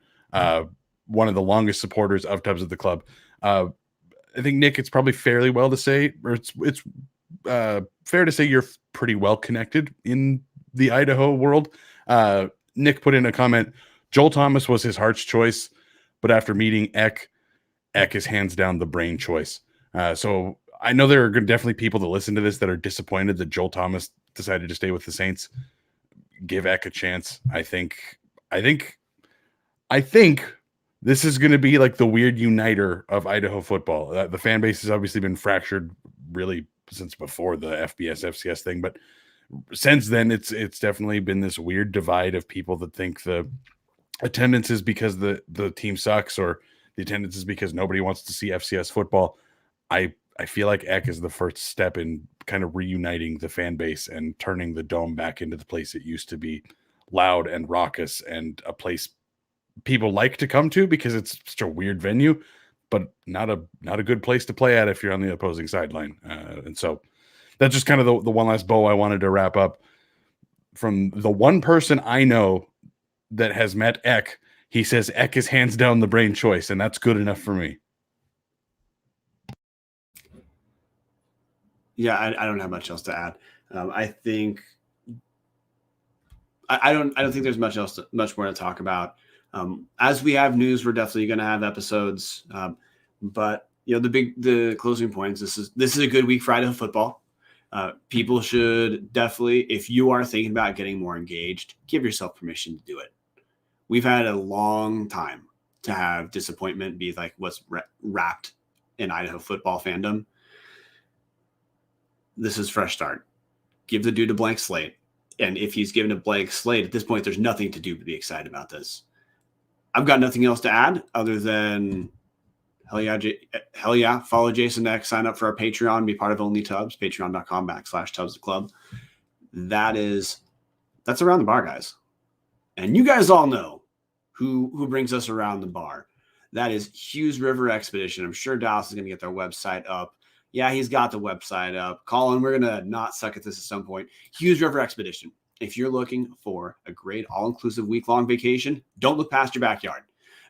One of the longest supporters of Tubs of the Club. I think, Nick, it's probably fairly well to say, or it's fair to say you're pretty well connected in the Idaho world. Nick put in a comment, Joel Thomas was his heart's choice, but after meeting Eck is hands down the brain choice. So I know there are definitely people that listen to this that are disappointed that Joel Thomas decided to stay with the Saints. Give Eck a chance. I think this is going to be like the weird uniter of Idaho football. The fan base has obviously been fractured really since before the FBS FCS thing, but since then it's definitely been this weird divide of people that think the attendance is because the team sucks, or the attendance is because nobody wants to see FCS football. I feel like Eck is the first step in kind of reuniting the fan base and turning the Dome back into the place it used to be, loud and raucous, and a place people like to come to because it's such a weird venue, but not a good place to play at if you're on the opposing sideline. And so that's just kind of the one last bow I wanted to wrap up. From the one person I know that has met Eck, he says Eck is hands down the brain choice, and that's good enough for me. Yeah, I don't have much else to add. I think I don't think there's much more to talk about. As we have news, we're definitely going to have episodes. But the closing points. This is a good week for Idaho football. People should definitely, if you are thinking about getting more engaged, give yourself permission to do it. We've had a long time to have disappointment be like what's wrapped in Idaho football fandom. This is fresh start. Give the dude a blank slate. And if he's given a blank slate, at this point, there's nothing to do but be excited about this. I've got nothing else to add other than hell yeah, follow Jason X, sign up for our Patreon, be part of OnlyTubs, patreon.com/tubsclub. That's around the bar, guys. And you guys all know who brings us around the bar. That is Hughes River Expedition. I'm sure Dallas is going to get their website up. Yeah, he's got the website up. Colin, we're going to not suck at this at some point. Hughes River Expedition. If you're looking for a great all-inclusive week-long vacation, don't look past your backyard.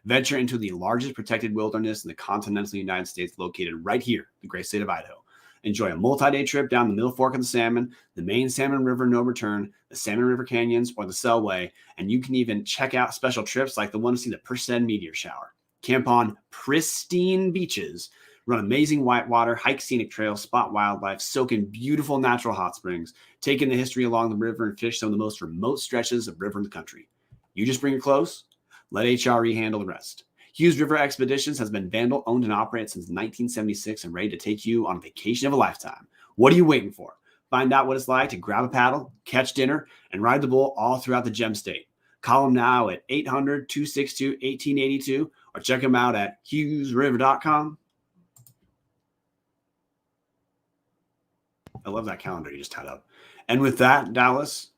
Venture into the largest protected wilderness in the continental United States, located right here, the great state of Idaho. Enjoy a multi-day trip down the Middle Fork of the Salmon, the main Salmon River no return, the Salmon River Canyons, or the Selway, and you can even check out special trips like the one to see the Perseid meteor shower. Camp on pristine beaches, run amazing whitewater, hike scenic trails, spot wildlife, soak in beautiful natural hot springs, take in the history along the river, and fish some of the most remote stretches of river in the country. You just bring your clothes, let HRE handle the rest. Hughes River Expeditions has been Vandal owned and operated since 1976 and ready to take you on a vacation of a lifetime. What are you waiting for? Find out what it's like to grab a paddle, catch dinner, and ride the bull all throughout the Gem State. Call them now at 800-262-1882 or check them out at hughesriver.com. I love that calendar you just had up. And with that, Dallas,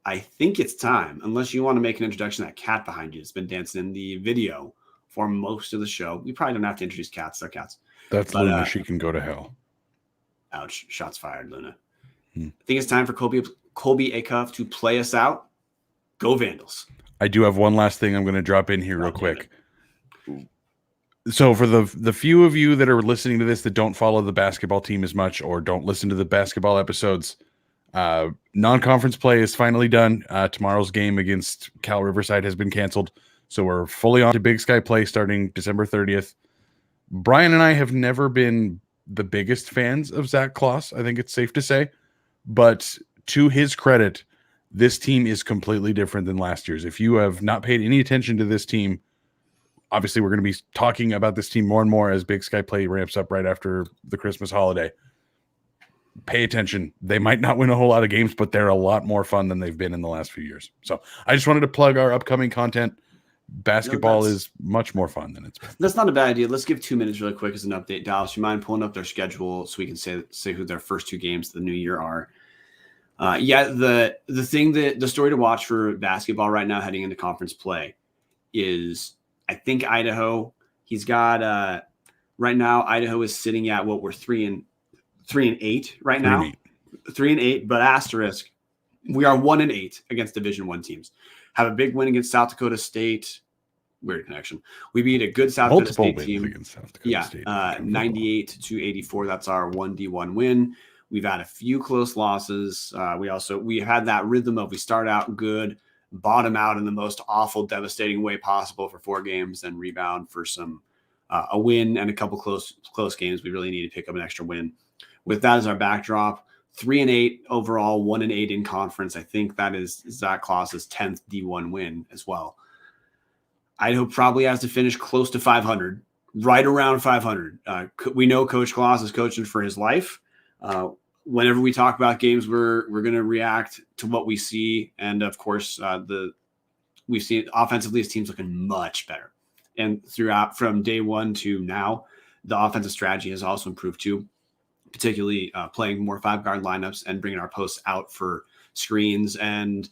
I think it's time, unless you want to make an introduction to that cat behind you that's been dancing in the video for most of the show. We probably don't have to introduce cats. They're cats. That's Luna. She can go to hell. Ouch. Shots fired, Luna. I think it's time for Colby Acuff to play us out. Go Vandals. I do have one last thing I'm going to drop in here real quick. So for the few of you that are listening to this that don't follow the basketball team as much or don't listen to the basketball episodes, non-conference play is finally done. Tomorrow's game against Cal Riverside has been canceled. So we're fully on to Big Sky play starting December 30th. Brian and I have never been the biggest fans of Zach Kloss, I think it's safe to say. But to his credit, this team is completely different than last year's. If you have not paid any attention to this team, obviously we're going to be talking about this team more and more as Big Sky play ramps up right after the Christmas holiday. Pay attention. They might not win a whole lot of games, but they're a lot more fun than they've been in the last few years. So I just wanted to plug our upcoming content. Basketball is much more fun than it's been. That's not a bad idea. Let's give 2 minutes really quick as an update. Dallas, you mind pulling up their schedule so we can say who their first 2 games of the new year are? The story to watch for basketball right now heading into conference play is, I think, Idaho. He's got right now Idaho is sitting at what we're 3-8 right now. 3-8, but asterisk, we are 1-8 against Division I teams. Have a big win against South Dakota State. Weird connection. We beat a good South Dakota State team. Against South Dakota State. 98-84. That's our 1D1 win. We've had a few close losses. We had that rhythm of we start out good, bottom out in the most awful, devastating way possible for 4 games, then rebound for some a win and a couple close games. We really need to pick up an extra win. With that as our backdrop, 3-8 overall, 1-8 in conference. I think that is Zach Kloss's 10th D1 win as well. Idaho probably has to finish close to 500, right around 500. We know Coach Kloss is coaching for his life. Whenever we talk about games, we're going to react to what we see, and of course, we've seen offensively his team's looking much better. And throughout from day one to now, the offensive strategy has also improved too. Particularly playing more 5-guard lineups and bringing our posts out for screens and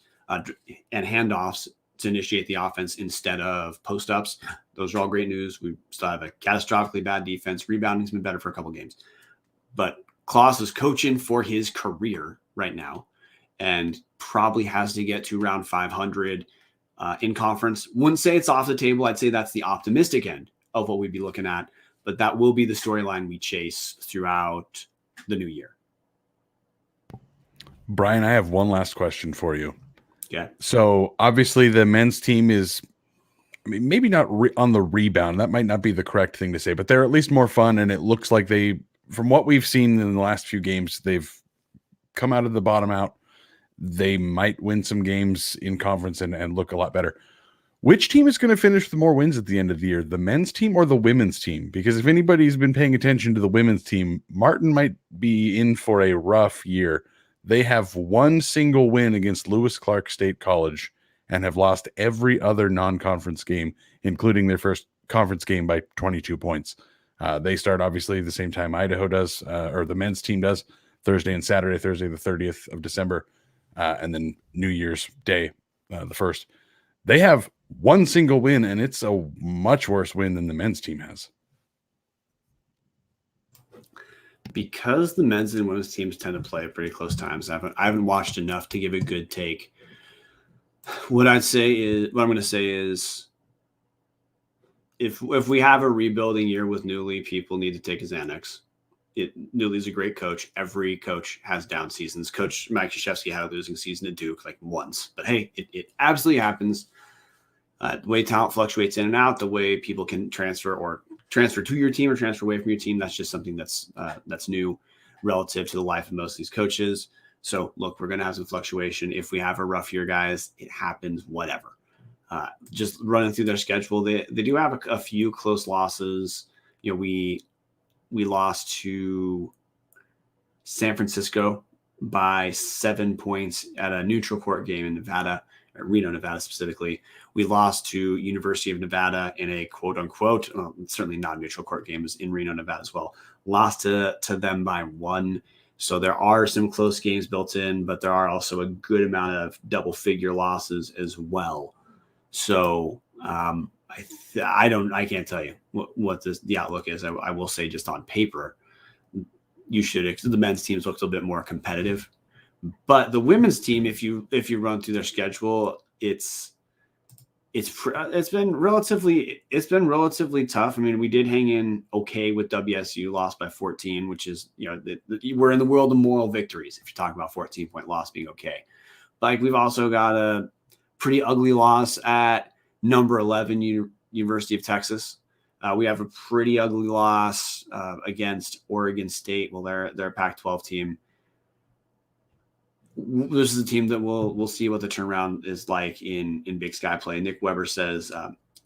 handoffs to initiate the offense instead of post-ups. Those are all great news. We still have a catastrophically bad defense. Rebounding's been better for a couple games. But Kloss is coaching for his career right now and probably has to get to around 500 in conference. Wouldn't say it's off the table. I'd say that's the optimistic end of what we'd be looking at. But that will be the storyline we chase throughout the new year. Brian, I have one last question for you. Yeah. So obviously the men's team is, maybe not on the rebound. That might not be the correct thing to say, but they're at least more fun. And it looks like from what we've seen in the last few games, they've come out of the bottom out. They might win some games in conference and look a lot better. Which team is going to finish with more wins at the end of the year, the men's team or the women's team? Because if anybody's been paying attention to the women's team, Martin might be in for a rough year. They have one single win against Lewis Clark State College and have lost every other non-conference game, including their first conference game by 22 points. They start obviously the same time Idaho does, or the men's team does, Thursday and Saturday, Thursday the 30th of December, and then New Year's Day, the 1st. They have one single win, and it's a much worse win than the men's team has. Because the men's and women's teams tend to play at pretty close times, I haven't watched enough to give a good take. What I'm going to say is if we have a rebuilding year with Newly, people need to take a Xanax. Newly's a great coach. Every coach has down seasons. Coach Mike Krzyzewski had a losing season at Duke like once. But hey, it absolutely happens. The way talent fluctuates in and out, the way people can transfer to your team or transfer away from your team, that's just something that's new relative to the life of most of these coaches. So, look, we're going to have some fluctuation. If we have a rough year, guys, it happens, whatever. Just running through their schedule, they do have a few close losses. You know, we lost to San Francisco by 7 points at a neutral court game in Nevada, or Reno, Nevada specifically. We lost to University of Nevada in a quote-unquote, certainly not a neutral court game, is in Reno, Nevada as well. Lost to them by 1. So there are some close games built in, but there are also a good amount of double-figure losses as well. So I can't tell you what the outlook is. I will say just on paper, the men's teams look a little bit more competitive, but the women's team, if you run through their schedule, it's it's been relatively tough. I mean, we did hang in okay with WSU, lost by 14, which is, we're in the world of moral victories if you talk about 14-point loss being okay. Like, we've also got a pretty ugly loss at number 11 University of Texas. We have a pretty ugly loss against Oregon State. Well, they're a Pac-12 team. This is a team that we'll see what the turnaround is like in Big Sky play. Nick Weber says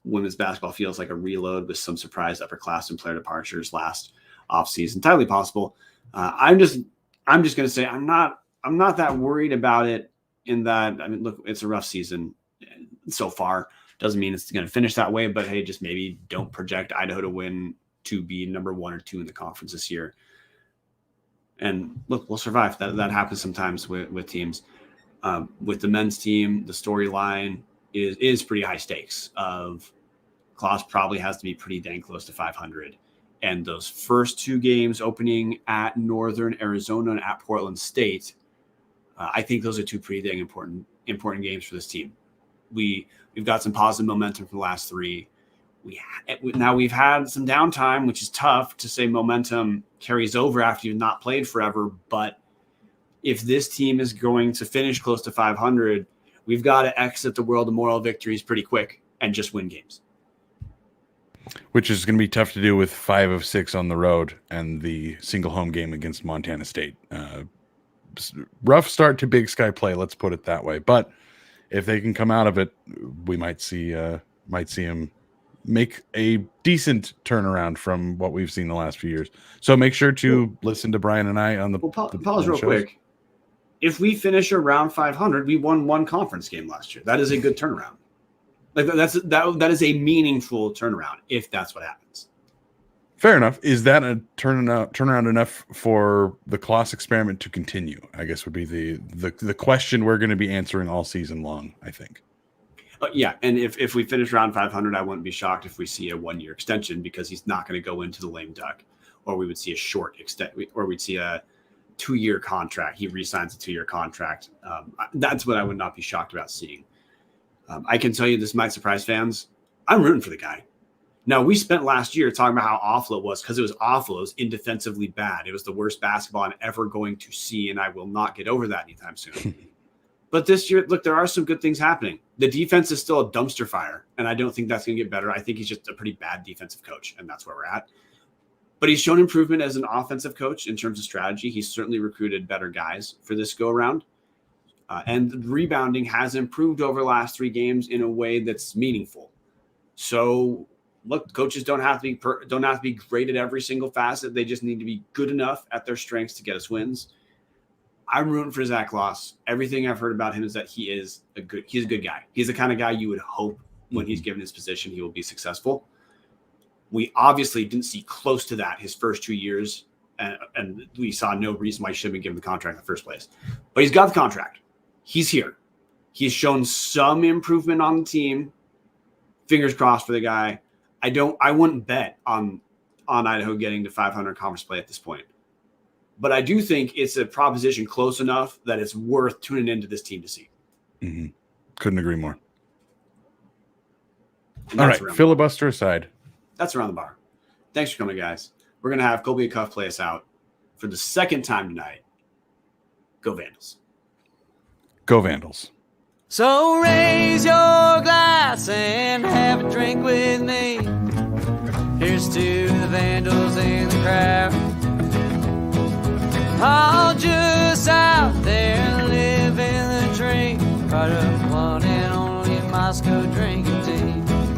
women's basketball feels like a reload with some surprise upperclassmen player departures last offseason. Entirely possible. I'm just going to say I'm not that worried about it. In that, I mean, look, it's a rough season so far. Doesn't mean it's going to finish that way, but hey, just maybe don't project Idaho to be number 1 or 2 in the conference this year. And look, we'll survive. That happens sometimes with teams. With the men's team, the storyline is pretty high stakes. Klaus probably has to be pretty dang close to 500. And those first 2 games opening at Northern Arizona and at Portland State, I think those are 2 pretty dang important games for this team. We've got some positive momentum from the last 3. Now we've had some downtime, which is tough to say momentum carries over after you've not played forever. But if this team is going to finish close to 500, we've got to exit the world of moral victories pretty quick and just win games. Which is going to be tough to do with 5 of 6 on the road and the single home game against Montana State. Rough start to Big Sky play, let's put it that way. But if they can come out of it, we might see them make a decent turnaround from what we've seen the last few years. So make sure to listen to Brian and I on the pause real quick. If we finish around 500, we won 1 conference game last year. That is a good turnaround. Like that is a meaningful turnaround if that's what happens. Fair enough. Is that a turnaround enough for the Klaus experiment to continue? I guess would be the question we're going to be answering all season long, I think. Yeah, and if we finish around 500, I wouldn't be shocked if we see a 1-year extension because he's not going to go into the lame duck, or we would see a short extent, or we'd see a 2-year contract. He re-signs a 2-year contract. That's what I would not be shocked about seeing. I can tell you this might surprise fans. I'm rooting for the guy. Now, we spent last year talking about how awful it was because it was awful. It was indefensively bad. It was the worst basketball I'm ever going to see, and I will not get over that anytime soon. But this year, look, there are some good things happening. The defense is still a dumpster fire, and I don't think that's going to get better. I think he's just a pretty bad defensive coach, and that's where we're at. But he's shown improvement as an offensive coach in terms of strategy. He's certainly recruited better guys for this go-around. And rebounding has improved over the last 3 games in a way that's meaningful. So, look, coaches don't have to be great at every single facet. They just need to be good enough at their strengths to get us wins. I'm rooting for Zach Klaus. Everything I've heard about him is that he's a good guy. He's the kind of guy you would hope when he's given his position, he will be successful. We obviously didn't see close to that his first 2 years, and we saw no reason why he should have been given the contract in the first place. But he's got the contract. He's here. He's shown some improvement on the team. Fingers crossed for the guy. I wouldn't bet on Idaho getting to 500 conference play at this point. But I do think it's a proposition close enough that it's worth tuning into this team to see. Mm-hmm. Couldn't agree more. All right, filibuster aside. That's around the bar. Thanks for coming, guys. We're going to have Colby and Cuff play us out for the second time tonight. Go Vandals. Go Vandals. So raise your glass and have a drink with me. Here's to the Vandals in the crowd. I'll just